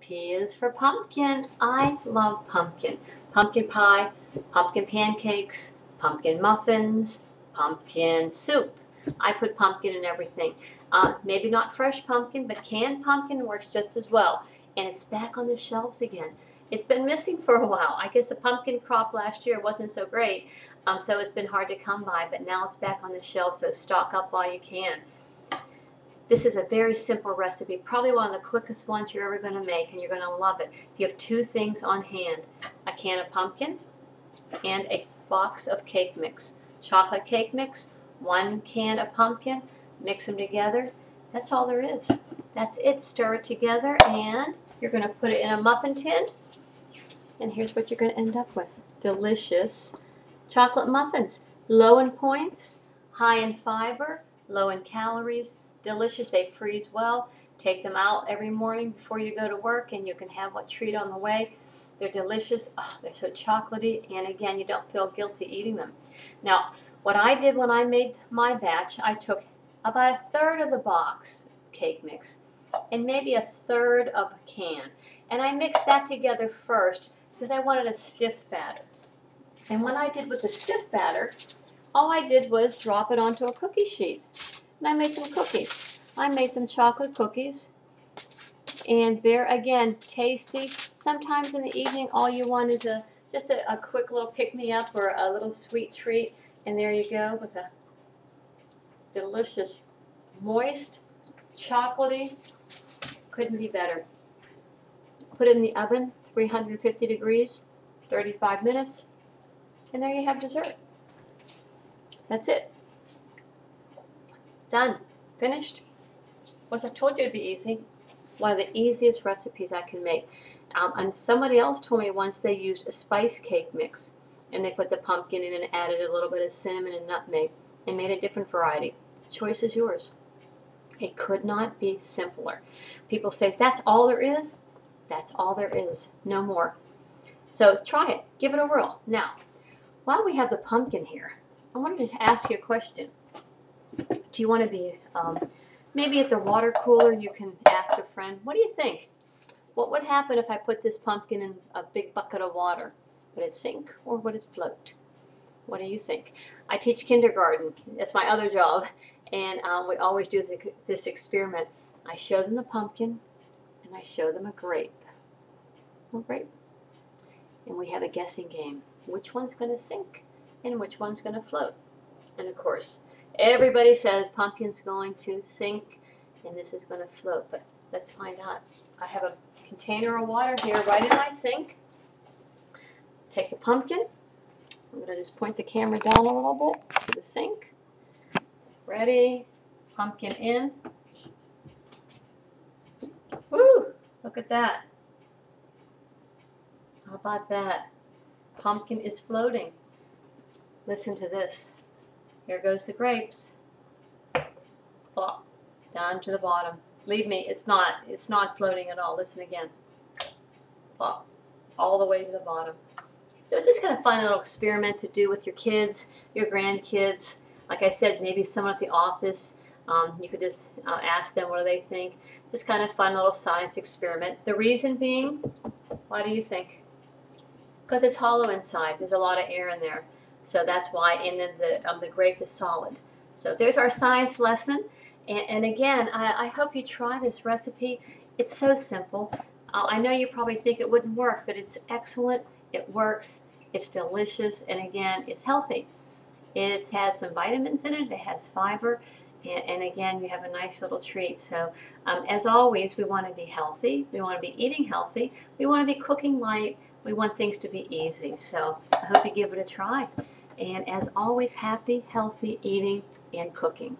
P is for pumpkin. I love pumpkin. Pumpkin pie, pumpkin pancakes, pumpkin muffins, pumpkin soup. I put pumpkin in everything. Maybe not fresh pumpkin, but canned pumpkin works just as well. And it's back on the shelves again. It's been missing for a while. I guess the pumpkin crop last year wasn't so great, so it's been hard to come by, but now it's back on the shelf, so stock up while you can. This is a very simple recipe, probably one of the quickest ones you're ever going to make, and you're going to love it. If you have two things on hand, a can of pumpkin and a box of cake mix. Chocolate cake mix, 1 can of pumpkin, mix them together. That's all there is. That's it. Stir it together, and you're going to put it in a muffin tin, and here's what you're going to end up with. Delicious chocolate muffins. Low in points, high in fiber, low in calories. Delicious. They freeze well. Take them out every morning before you go to work, and you can have a treat on the way. They're delicious. Oh, they're so chocolatey, and again, you don't feel guilty eating them. Now, what I did when I made my batch, I took about 1/3 of the box cake mix and maybe 1/3 of a can, and I mixed that together first because I wanted a stiff batter. And what I did with the stiff batter, all I did was drop it onto a cookie sheet. And I made some cookies. I made some chocolate cookies. And they're, again, tasty. Sometimes in the evening, all you want is just a quick little pick-me-up or a little sweet treat. And there you go with a delicious, moist, chocolatey. Couldn't be better. Put it in the oven, 350 degrees, 35 minutes. And there you have dessert. That's it. Done. Finished. I told you it'd be easy. One of the easiest recipes I can make. And somebody else told me once they used a spice cake mix, and they put the pumpkin in and added a little bit of cinnamon and nutmeg and made a different variety. The choice is yours. It could not be simpler. People say, that's all there is? That's all there is. No more. So try it. Give it a whirl. Now, while we have the pumpkin here, I wanted to ask you a question. Do you want to be, maybe at the water cooler you can ask a friend, what do you think? What would happen if I put this pumpkin in a big bucket of water? Would it sink or would it float? What do you think? I teach kindergarten. That's my other job. And we always do this experiment. I show them the pumpkin and I show them a grape. A grape. And we have a guessing game. Which one's going to sink and which one's going to float? And of course, everybody says pumpkin's going to sink and this is going to float, but let's find out. I have a container of water here right in my sink. Take the pumpkin. I'm going to just point the camera down a little bit to the sink. Ready? Pumpkin in. Woo! Look at that. How about that? Pumpkin is floating. Listen to this. Here goes the grapes. Plop, down to the bottom. Believe me, it's not floating at all. Listen again. Plop, all the way to the bottom. So it's just kind of fun little experiment to do with your kids, your grandkids. Like I said, maybe someone at the office. You could just ask them what do they think. It's just kind of fun little science experiment. The reason being, why do you think? Because it's hollow inside. There's a lot of air in there. So that's why, and then the grape is solid. So there's our science lesson. And again, I hope you try this recipe. It's so simple. I know you probably think it wouldn't work, but it's excellent. It works. It's delicious. And again, it's healthy. It has some vitamins in it. It has fiber. And again, you have a nice little treat. So as always, we want to be healthy. We want to be eating healthy. We want to be cooking light. We want things to be easy. So I hope you give it a try. And as always, happy, healthy eating and cooking.